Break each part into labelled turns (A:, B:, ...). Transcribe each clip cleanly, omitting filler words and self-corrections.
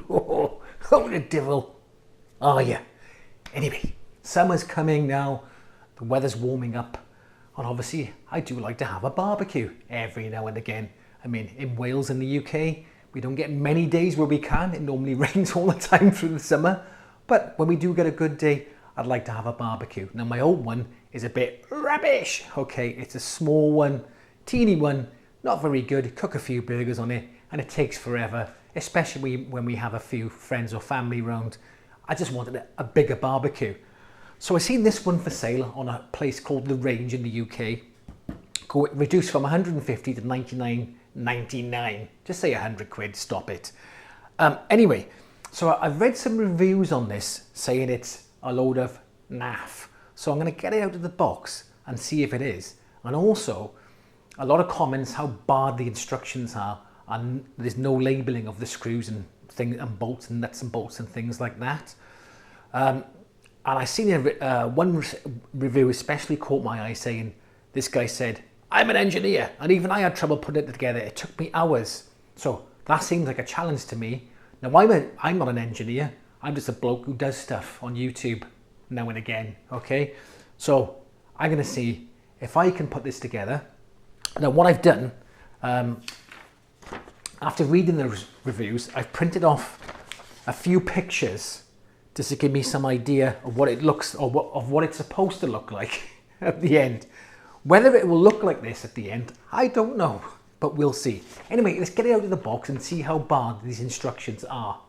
A: Oh, the devil. Oh yeah. Anyway, summer's coming now. The weather's warming up. And obviously, I do like to have a barbecue every now and again. I mean, in Wales and the UK, we don't get many days where we can. It normally rains all the time through the summer. But when we do get a good day, I'd like to have a barbecue. Now, my old one is a bit rubbish. Okay, it's a small one, teeny one, not very good. Cook a few burgers on it, and it takes forever, especially when we have a few friends or family round. I just wanted a bigger barbecue. So I seen this one for sale on a place called The Range in the UK. Reduced from 150 to 99.99. Just say 100 quid, stop it. Anyway, so I've read some reviews on this saying it's a load of naff. So I'm going to get it out of the box and see if it is. And also, a lot of comments how bad the instructions are, and there's no labelling of the screws and things and bolts and nuts and bolts and things like that. And I seen one review especially caught my eye, saying, this guy said, I'm an engineer and even I had trouble putting it together. It took me hours. So that seems like a challenge to me. Now I'm not an engineer. I'm just a bloke who does stuff on YouTube now and again. Okay. So I'm going to see if I can put this together. Now what I've done, after reading the reviews, I've printed off a few pictures just to give me some idea of what it looks, or of what it's supposed to look like at the end. Whether it will look like this at the end, I don't know, but we'll see. Anyway, let's get it out of the box and see how bad these instructions are.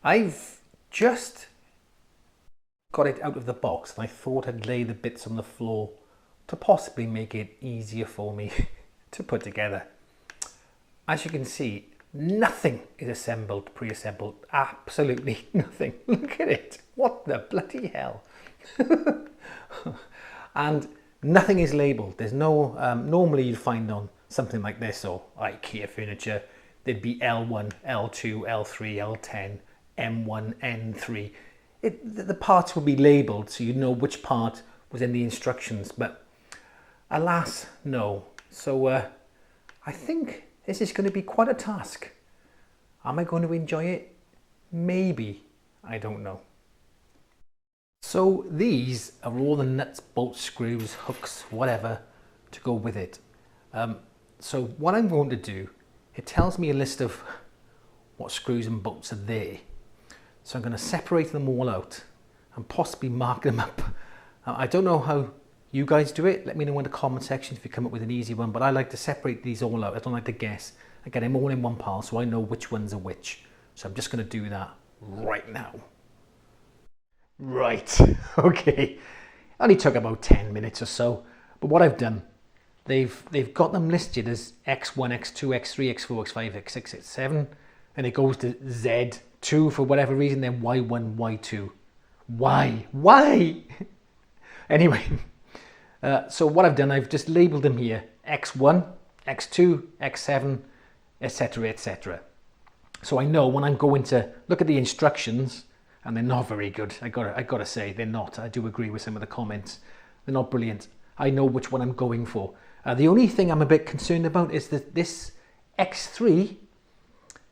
A: I've just got it out of the box and I thought I'd lay the bits on the floor to possibly make it easier for me to put together. As you can see, nothing is assembled, pre-assembled, absolutely nothing. Look at it, what the bloody hell. And nothing is labelled. There's no, normally you'd find on something like this or IKEA furniture, there'd be L1, L2, L3, L10, M1, N3. The parts will be labelled so you know which part was in the instructions, but alas, no. So I think this is going to be quite a task. Am I going to enjoy it? Maybe. I don't know. So these are all the nuts, bolts, screws, hooks, whatever to go with it. So what I'm going to do, it tells me a list of what screws and bolts are there. So I'm going to separate them all out and possibly mark them up. I don't know how you guys do it. Let me know in the comment section if you come up with an easy one, but I like to separate these all out. I don't like to guess. I get them all in one pile so I know which ones are which. So I'm just going to do that right now. Right, okay. Only took about 10 minutes or so, but what I've done, they've got them listed as X1, X2, X3, X4, X5, X6, X7, and it goes to Z2 for whatever reason, then Y1, Y2. Why? Anyway, so what I've done, I've just labelled them here, X1, X2, X7, etc, etc. So I know when I'm going to look at the instructions, and they're not very good, I gotta say, they're not. I do agree with some of the comments. They're not brilliant. I know which one I'm going for. The only thing I'm a bit concerned about is that this X3,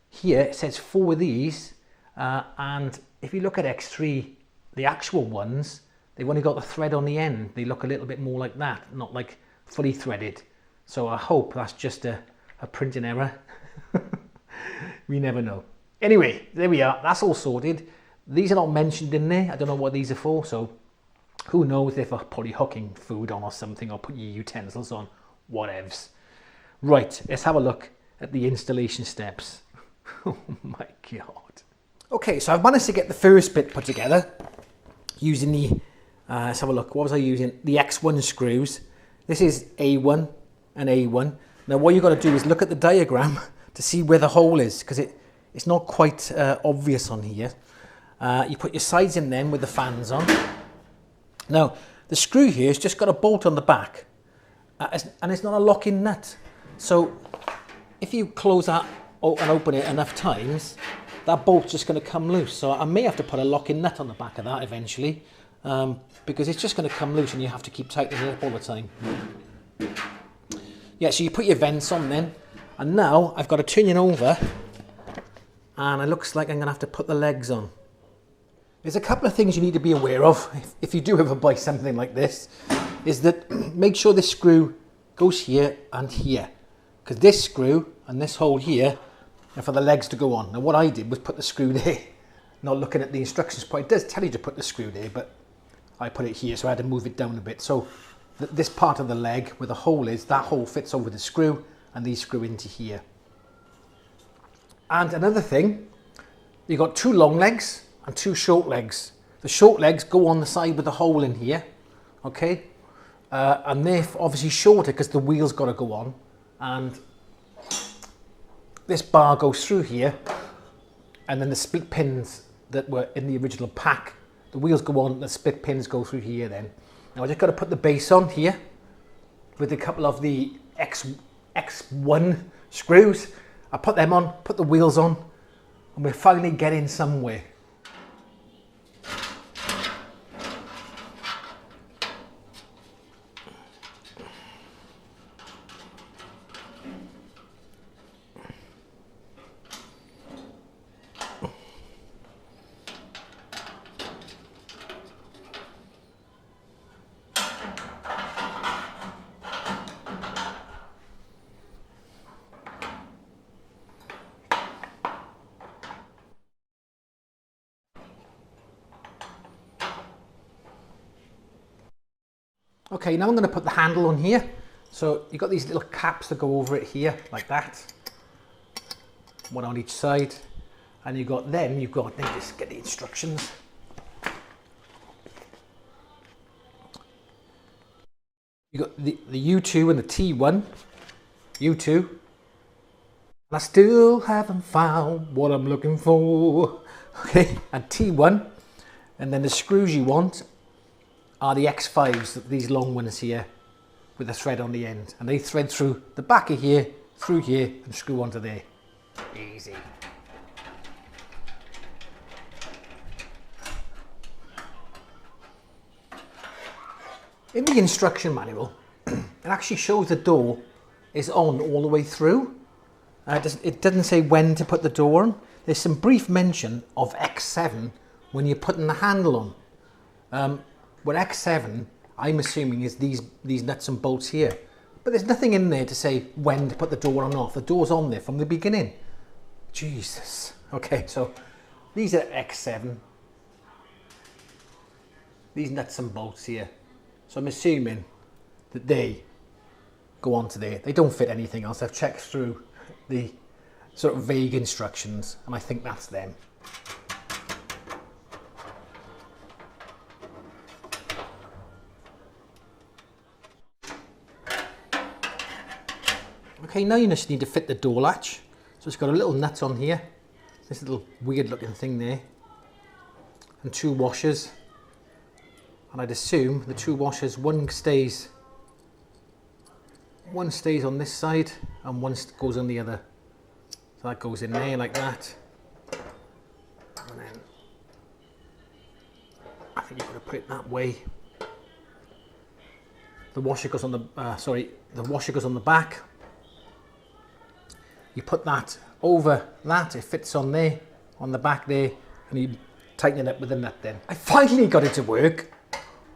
A: here it says 4 of these, and if you look at X3, the actual ones, they've only got the thread on the end. They look a little bit more like that, not like fully threaded. So I hope that's just a printing error. We never know. Anyway, there we are. That's all sorted. These are not mentioned in there. I don't know what these are for, so who knows if I'm probably hooking food on or something, or putting your utensils on, whatevs. Right, let's have a look at the installation steps. Oh my God. Okay, so I've managed to get the first bit put together using the, let's have a look, what was I using? The X1 screws. This is A1 and A1. Now what you've got to do is look at the diagram to see where the hole is, because it's not quite obvious on here. You put your sides in then with the fans on. Now the screw here has just got a bolt on the back, and it's not a lock-in nut. So if you close that and open it enough times, that bolt's just going to come loose. So I may have to put a locking nut on the back of that eventually, because it's just going to come loose and you have to keep tightening it up all the time. Yeah, so you put your vents on then, and now I've got to turn it over, and it looks like I'm going to have to put the legs on. There's a couple of things you need to be aware of if you do ever buy something like this, is that make sure this screw goes here and here, because this screw and this hole here are for the legs to go on. Now what I did was put the screw there, not looking at the instructions point. It does tell you to put the screw there, but I put it here, so I had to move it down a bit. So this part of the leg where the hole is, that hole fits over the screw, and these screw into here. And another thing, you've got 2 long legs and 2 short legs. The short legs go on the side with the hole in here, okay? And they're obviously shorter because the wheel's got to go on, and this bar goes through here, and then the split pins that were in the original pack, the wheels go on, the split pins go through here then. Now I just got to put the base on here with a couple of the X1 screws. I put them on, put the wheels on, and we're finally getting somewhere. Okay, now I'm going to put the handle on here. So you've got these little caps that go over it here, like that. One on each side. And you've got, let me just get the instructions. You've got the U2 and the T1. U2. I still haven't found what I'm looking for. Okay, and T1. And then the screws you want are the X5s, these long ones here with a thread on the end, and they thread through the back of here, through here, and screw onto there. Easy. In the instruction manual, it actually shows the door is on all the way through. It doesn't say when to put the door on. There's some brief mention of X7 when you're putting the handle on. Well, X7, I'm assuming, is these nuts and bolts here. But there's nothing in there to say when to put the door on and off. The door's on there from the beginning. Jesus. Okay, so these are X7. These nuts and bolts here. So I'm assuming that they go onto there. They don't fit anything else. I've checked through the sort of vague instructions, and I think that's them. Okay, now you just need to fit the door latch. So it's got a little nut on here, this little weird looking thing there, and 2 washers. And I'd assume the 2 washers, one stays on this side and one goes on the other. So that goes in there like that. And then I think you've got to put it that way. The washer goes on the washer goes on the back. You put that over that, it fits on there, on the back there, and you tighten it up with a nut then. I finally got it to work.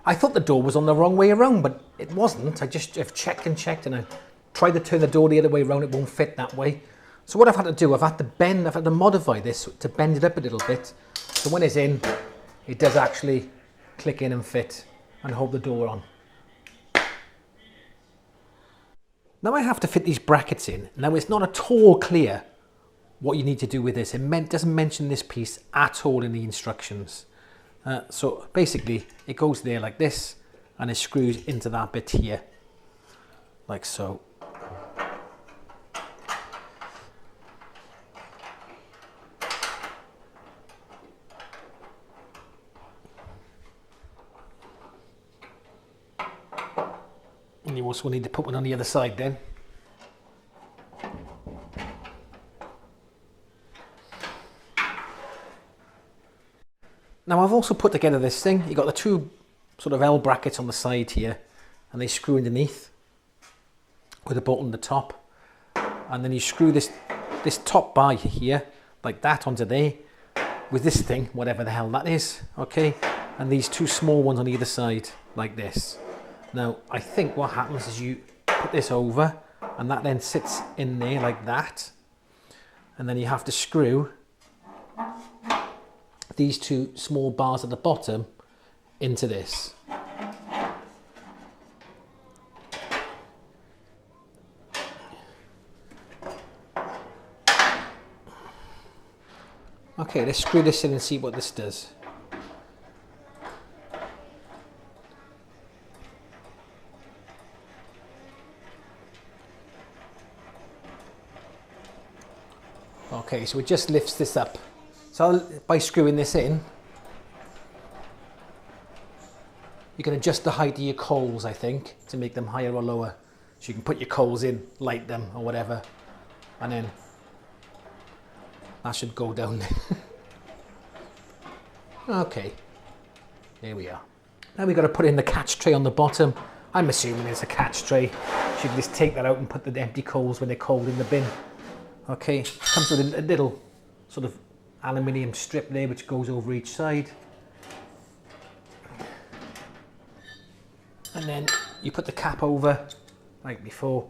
A: I thought the door was on the wrong way around, but it wasn't. I've checked and checked, and I tried to turn the door the other way around, it won't fit that way. So what I've had to do, I've had to modify this to bend it up a little bit. So when it's in, it does actually click in and fit and hold the door on. Now I have to fit these brackets in. Now it's not at all clear what you need to do with this. It doesn't mention this piece at all in the instructions. So basically it goes there like this, and it screws into that bit here, like so. And you also need to put one on the other side then. Now I've also put together this thing. You've got the two sort of L brackets on the side here, and they screw underneath with a bolt on the top. And then you screw this top bar here, like that, onto there, with this thing, whatever the hell that is, okay? And these two small ones on either side, like this. Now, I think what happens is you put this over, and that then sits in there like that. And then you have to screw these two small bars at the bottom into this. Okay, let's screw this in and see what this does. Okay, so it just lifts this up. So by screwing this in, you can adjust the height of your coals, I think, to make them higher or lower. So you can put your coals in, light them or whatever, and then that should go down. Okay, there we are. Now we've got to put in the catch tray on the bottom. I'm assuming it's a catch tray. So you can just take that out and put the empty coals when they're cold in the bin. Okay, comes with a little sort of aluminium strip there which goes over each side. And then you put the cap over like before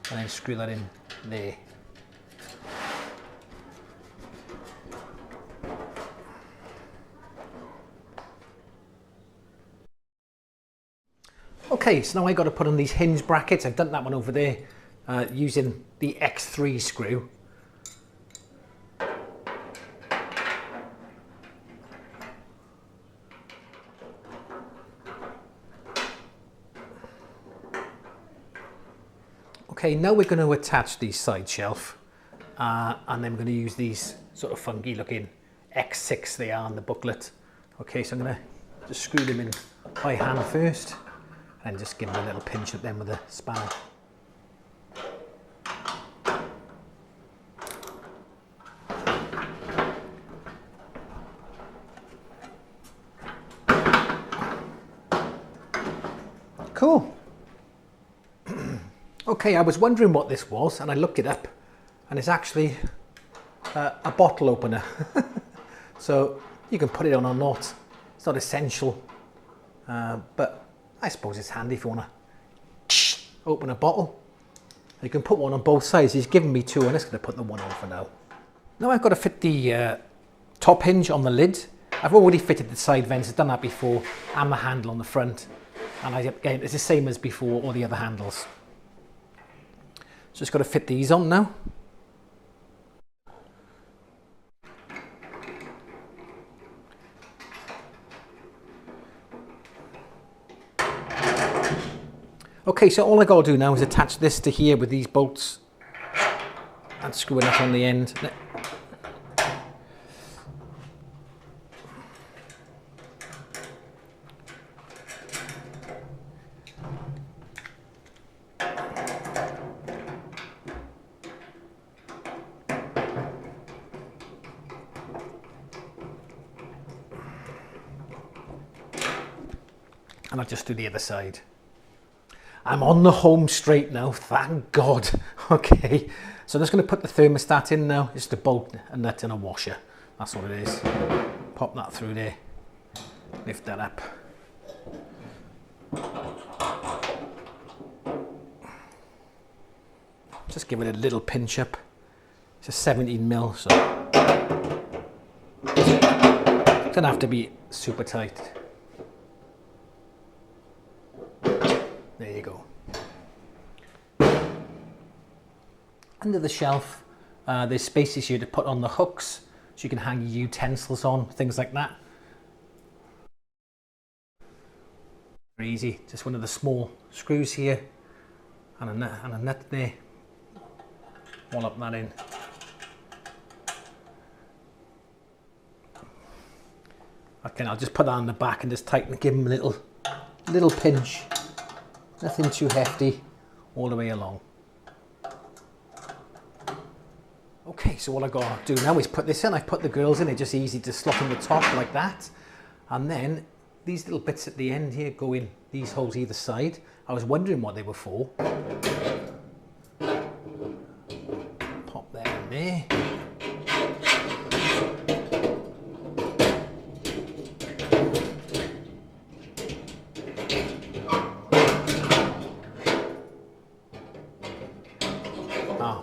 A: and then screw that in there. Okay, so now I've got to put on these hinge brackets. I've done that one over there using the X3 screw. Okay, now we're going to attach the side shelf and then we're going to use these sort of funky looking X6 they are on the booklet. Okay, so I'm going to just screw them in by hand first and just give them a little pinch at them with a spanner. Cool. Okay, I was wondering what this was and I looked it up and it's actually a bottle opener. So you can put it on or not. It's not essential, but I suppose it's handy if you want to open a bottle. You can put one on both sides. He's given me two and I'm just going to put the one on for now. Now I've got to fit the top hinge on the lid. I've already fitted the side vents, I've done that before, and the handle on the front. And again, it's the same as before, all the other handles. Just got to fit these on now. Okay, so all I got to do now is attach this to here with these bolts and screw it on the end. And I'll just do the other side. I'm on the home straight now, thank God. Okay, so I'm just going to put the thermostat in now. Just a bolt, a nut and a washer. That's what it is. Pop that through there. Lift that up. Just give it a little pinch up. It's a 17mm, so it doesn't have to be super tight. There you go. Under the shelf, there's spaces here to put on the hooks, so you can hang your utensils on, things like that. Very easy, just one of the small screws here, and a nut there. Wallop that in. Okay, I'll just put that on the back and just tighten, give them a little pinch. Nothing too hefty, all the way along. Okay, so what I've got to do now is put this in. I've put the girls in, it's just easy to slot on the top like that. And then these little bits at the end here go in these holes either side. I was wondering what they were for. Pop that in there.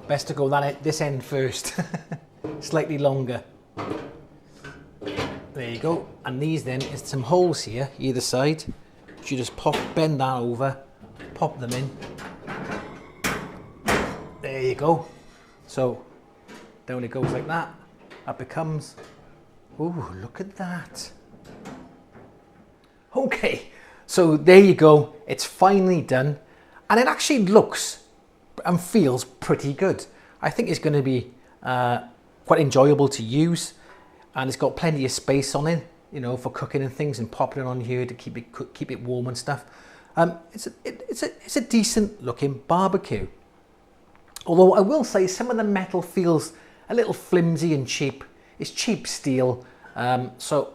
A: Best to go this end first, slightly longer. There you go. And these then is some holes here, either side. You just bend that over, pop them in. There you go. So down it goes like that. That becomes, ooh, look at that. Okay, so there you go. It's finally done. And it actually looks and feels pretty good. I think it's going to be quite enjoyable to use, and it's got plenty of space on it, you know, for cooking and things, and popping it on here to keep it warm and stuff. It's a decent looking barbecue. Although I will say some of the metal feels a little flimsy and cheap. It's cheap steel, so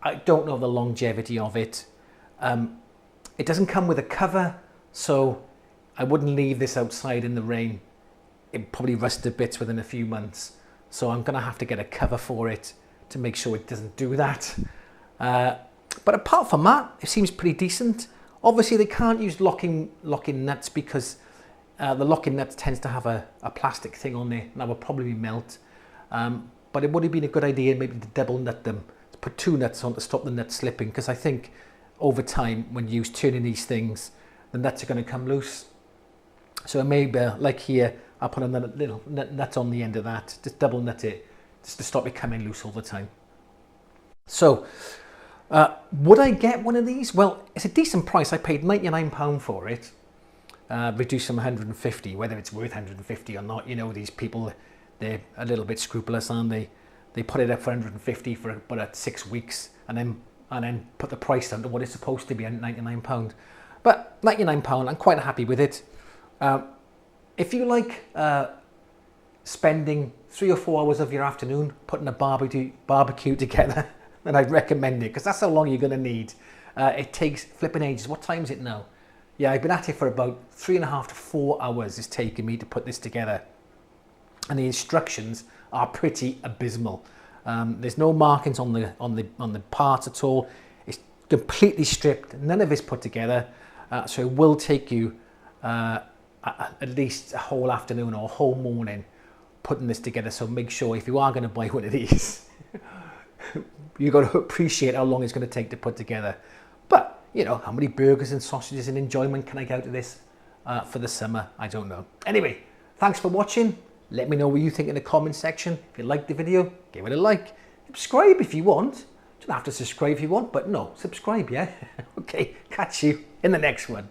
A: I don't know the longevity of it. It doesn't come with a cover, so I wouldn't leave this outside in the rain. It probably rust to bits within a few months. So I'm gonna have to get a cover for it to make sure it doesn't do that. But apart from that, it seems pretty decent. Obviously they can't use locking nuts because the locking nuts tends to have a plastic thing on there, and that would probably melt. But it would have been a good idea maybe to double nut them, to put 2 nuts on to stop the nuts slipping, because I think over time when you use turning these things, the nuts are going to come loose. So maybe like here, I'll put another little nut on the end of that, just double nut it, just to stop it coming loose all the time. So, would I get one of these? Well, it's a decent price. I paid £99 for it, reduced from 150, whether it's worth 150 or not. You know, these people, they're a little bit scrupulous, aren't they? They put it up for 150 for about 6 weeks, and then put the price down to what it's supposed to be at £99. But £99, I'm quite happy with it. If you like spending 3 or 4 hours of your afternoon putting a barbecue together, then I'd recommend it, because that's how long you're going to need. It takes flipping ages. What time is it now? Yeah, I've been at it for about 3.5 to 4 hours. It's taken me to put this together, and the instructions are pretty abysmal. There's no markings on the parts at all. It's completely stripped. None of it's put together, so it will take you at least a whole afternoon or a whole morning putting this together. So make sure if you are going to buy one of these, you've got to appreciate how long it's going to take to put together. But you know, how many burgers and sausages and enjoyment can I get out of this for the summer? I don't know. Anyway, thanks for watching. Let me know what you think in the comment section. If you liked the video, give it a like. Subscribe if you want. You don't have to subscribe if you want, but no, subscribe, yeah? Okay, catch you in the next one.